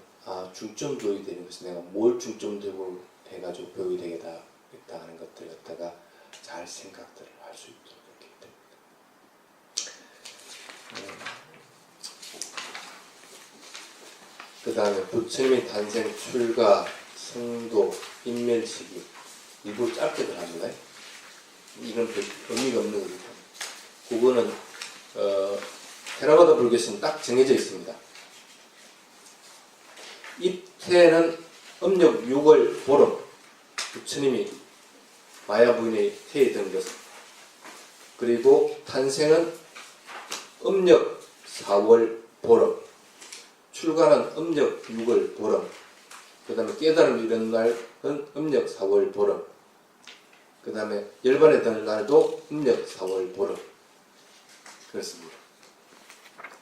중점 교육이 되는 것은 내가 뭘 중점적으로 해가지고 교육이 되겠다 하는 것들 갖다가 잘 생각들을 할 수 있도록 이렇게 됩니다. 그 다음에 부처님의 탄생, 출가, 성도, 인멸시기 일부 짧게 들어갑니다. 이건 별 의미가 없는 거기 때문에 그거는 테라바다 불교에서는 딱 정해져 있습니다. 입퇴는 음력 6월 보름, 부처님이 마야 부인의 태에 든 것은, 그리고 탄생은 음력 4월 보름, 출가는 음력 6월 보름, 그 다음에 깨달음이 이런 날은 음력 4월 보름, 그 다음에 열반에 드는 날도 음력 4월 보름. 그렇습니다.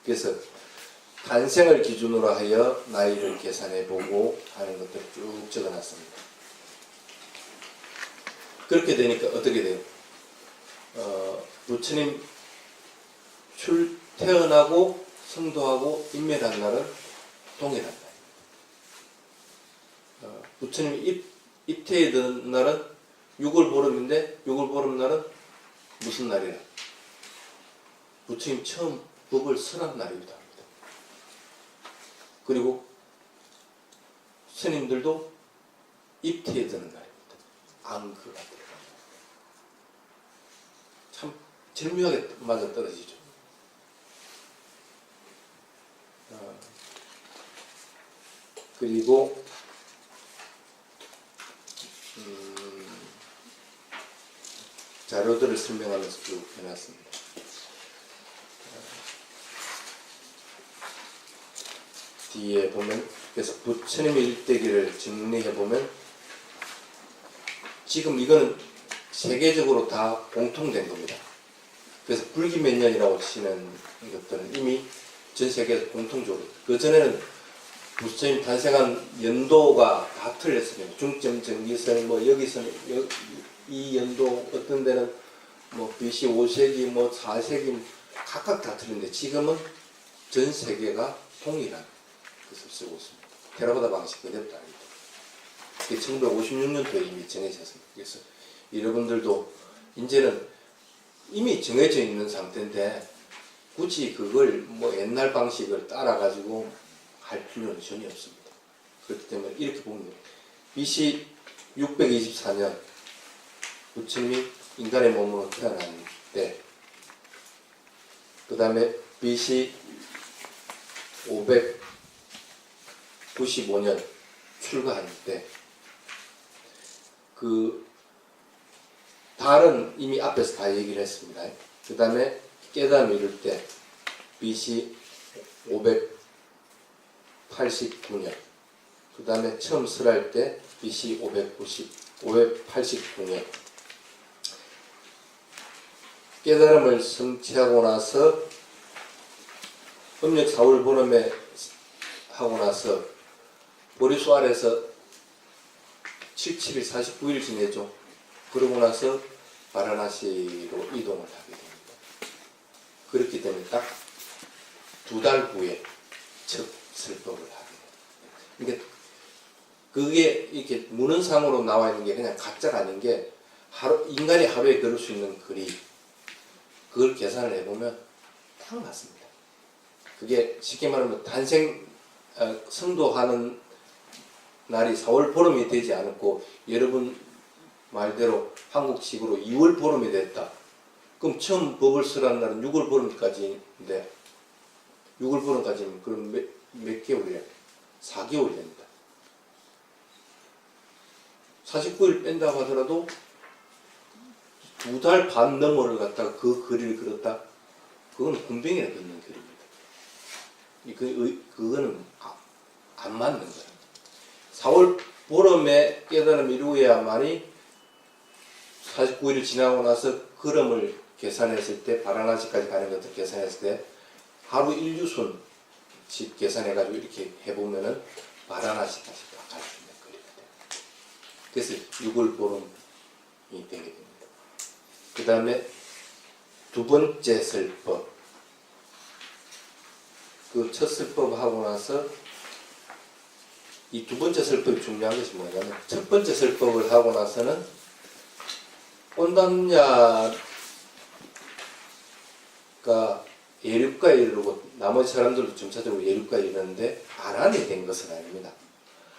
그래서 탄생을 기준으로 하여 나이를 계산해보고 하는 것들을 쭉 적어놨습니다. 그렇게 되니까 어떻게 돼요? 부처님 태어나고 성도하고 인멸한 날은 동일한 날입니다. 부처님이 입퇴에 든 날은 6월 보름인데 6월 보름 날은 무슨 날이라? 부처님 처음 법을 설한 날이기도 합니다. 그리고 스님들도 입퇴에 드는 날입니다. 안그가 들어갑니다. 참 절묘하게 맞아떨어지죠. 그리고 자료들을 설명하면서 쭉 해놨습니다. 뒤에 보면, 그래서 부처님의 일대기를 정리해보면, 지금 이거는 세계적으로 다 공통된 겁니다. 그래서 불기면연이라고 치는 것들은 이미 전 세계에서 공통적으로, 그 전에는 부처님 탄생한 연도가 다 틀렸습니다. 중점 정기선, 뭐 여기서는 이 연도, 어떤 데는 뭐 BC 5세기, 뭐 4세기 각각 다 틀린데 지금은 전 세계가 동일한 것을 쓰고 있습니다. 테라바다 방식 그대로 아니다. 이게 1956년도에 이미 정해졌습니다. 그래서 여러분들도 이제는 이미 정해져 있는 상태인데 굳이 그걸 뭐 옛날 방식을 따라가지고 할 필요는 전혀 없습니다. 그렇기 때문에 이렇게 보면 돼요. BC 624년 부처님이 인간의 몸으로 태어난 때, 그 다음에 BC 595년 출가한 때, 그 달은 이미 앞에서 다 얘기를 했습니다. 그 다음에 깨달음을 이룰 때 BC 589년, 그 다음에 처음 설할 때 BC 589년, 깨달음을 성취하고 나서 음력 4월 보름에 하고 나서 보리수 아래서 7일 49일 지내죠. 그러고 나서 바라나시로 이동을 하게 됩니다. 그렇기 때문에 딱 2달 후에 첫 설법을 하게 됩니다. 그러니까 그게 이렇게 문헌상으로 나와 있는 게 그냥 가짜가 아닌 게 인간이 하루에 걸을 수 있는 거리, 그걸 계산을 해보면 딱 맞습니다. 그게 쉽게 말하면 성도하는 날이 4월 보름이 되지 않았고 여러분 말대로 한국식으로 2월 보름이 됐다. 그럼 처음 법을 설한 날은 6월 보름까지인데 6월 보름까지는 그럼 몇 개월이에요? 4개월이 됩니다. 49일 뺀다고 하더라도 2달 반 너머를 갖다가 그 거리를 걸었다? 그건 군병이나 걷는 거리입니다. 그거는 안 맞는 거예요. 4월 보름에 깨달음을 이루어야만이 49일을 지나고 나서 걸음을 계산했을 때, 바라나시까지 가는 것을 계산했을 때 하루 1유순씩 계산해가지고 이렇게 해보면은 바라나시까지 갈 수 있는 거리가 돼요. 그래서 6월 보름이 되게 됩니다. 그 다음에 두 번째 설법, 그 첫 설법 하고 나서 이 두 번째 설법이 중요한 것이 뭐냐면 첫 번째 설법을 하고 나서는 온단야가 예륙가에 이르고 나머지 사람들도 점차적으로 예륙가에 이르는데 아란이 된 것은 아닙니다.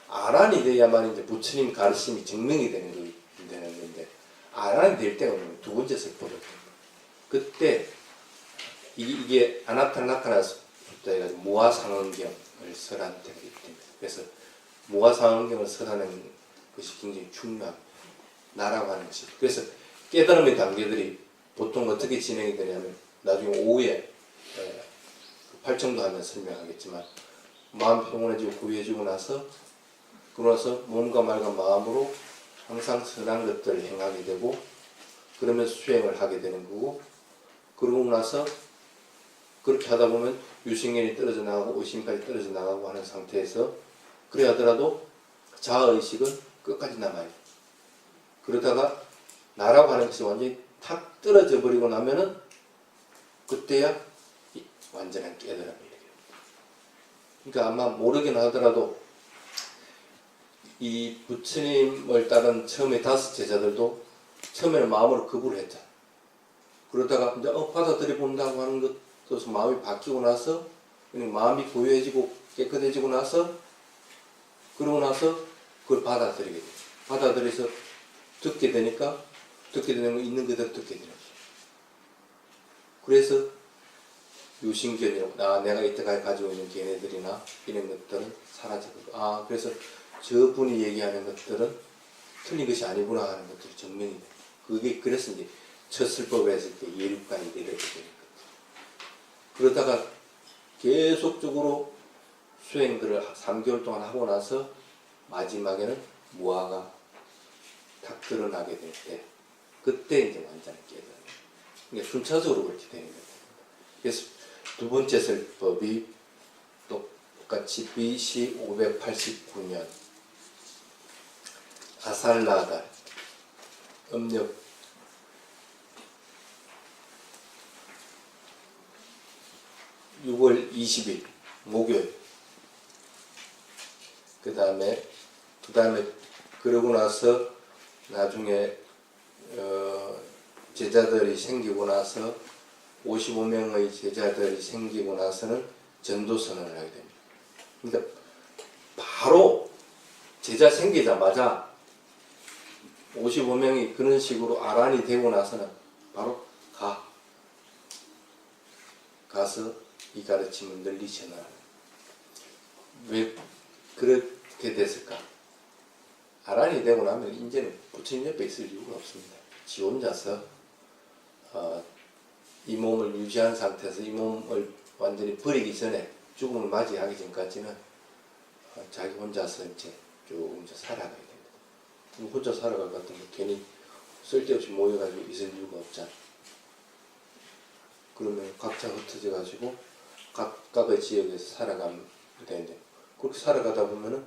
아란이 돼야만 이제 부처님 가르침이 증명이 되는 건데 아란이 될 때가 두 번째 설법을 합니다. 그때 이게 아나탈라카나 숫자 해가지고 무아상언경을 설한 때가 있습니다. 그래서 무아상언경을 설하는 것이 굉장히 중요합니다. 나라고 하는 것이. 그래서 깨달음의 단계들이 보통 어떻게 진행이 되냐면 나중에 오후에 팔청도 하면 설명하겠지만 마음 평온해지고 구해지고 나서 그러고 나서 몸과 말과 마음으로 항상 선한 것들을 행하게 되고 그러면서 수행을 하게 되는 거고 그러고 나서 그렇게 하다 보면 유생견이 떨어져 나가고 의심까지 떨어져 나가고 하는 상태에서 그래 하더라도 자아의식은 끝까지 남아요. 그러다가 나라고 하는 것이 완전히 탁 떨어져 버리고 나면은 그때야 완전한 깨달음이 이르게 됩니다. 그러니까 아마 모르긴 하더라도 이 부처님을 따른 처음에 5 제자들도 처음에는 마음으로 거부를 했잖아. 그러다가 이제 받아들여 본다고 하는 것도 마음이 바뀌고 나서 마음이 고요해지고 깨끗해지고 나서 그러고 나서 그걸 받아들이게 돼. 받아들여서 듣게 되니까 듣게 되는 거 있는 그대로 듣게 되는 거죠. 그래서 유신견이라고 내가 이때까지 가지고 있는 걔네들이나 이런 것들은 사라지고 그래서 저분이 얘기하는 것들은 틀린 것이 아니구나 하는 것들이 증명이 돼. 그게 그래서 이제 첫 설법을 했을 때 예륙가에 이르게 되는 거죠. 그러다가 계속적으로 수행들을 3개월 동안 하고 나서 마지막에는 무아가 탁 드러나게 될 때 그때 이제 완전히 깨달아요. 그러니까 순차적으로 그렇게 되는 거예요. 그래서 두 번째 설법이 똑같이 BC 589년 아살라달 음력 6월 20일 목요일 그 다음에 그러고 나서 나중에 제자들이 생기고 나서 55명의 제자들이 생기고 나서는 전도선언을 하게 됩니다. 그러니까 바로 제자 생기자마자 55명이 그런 식으로 아란이 되고 나서는 바로 가서 이 가르침을 널리 전하라. 왜 그렇게 됐을까? 아란이 되고 나면 이제는 부처님 옆에 있을 이유가 없습니다. 지 혼자서 이 몸을 유지한 상태에서 이 몸을 완전히 버리기 전에 죽음을 맞이하기 전까지는 자기 혼자서 이제 조금 살아가야 됩니다. 혼자 살아갈 것 같으면 괜히 쓸데없이 모여가지고 있을 이유가 없잖아. 그러면 각자 흩어져 가지고 각각의 지역에서 살아가면 되는데 그렇게 살아가다 보면은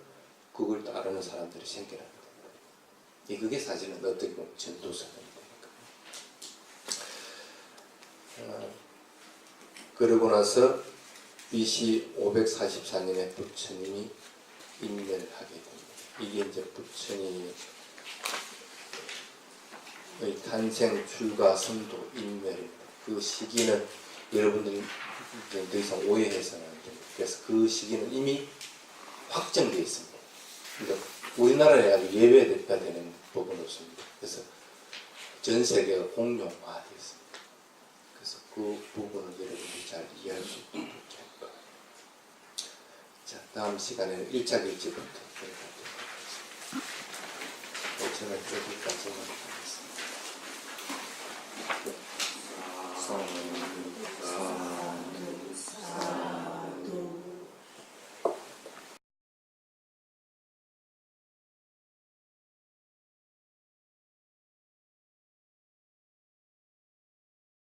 그걸 따르는 사람들이 생겨나게 됩니다. 그게 사실은 어떻게 보면 전도선언이 되니까. 그러고 나서 BC 544년에 부처님이 인멸을 하게 됩니다. 이게 이제 부처님의 탄생, 출가, 성도, 인멸 그 시기는 여러분들이 더 이상 오해해서는 안 됩니다. 그래서 그 시기는 이미 확정되어 있습니다. 그러니까 우리나라에 아주 예외가 되는 부분은 없습니다. 그래서 전 세계가 공용화되어 있습니다. 그래서 그 부분을 여러분들이 잘 이해할 수 있도록 할 거예요. 자, 다음 시간에는 1차 길지부터 들어가도록 하겠습니다. 오전에 여기까지만 하겠습니다.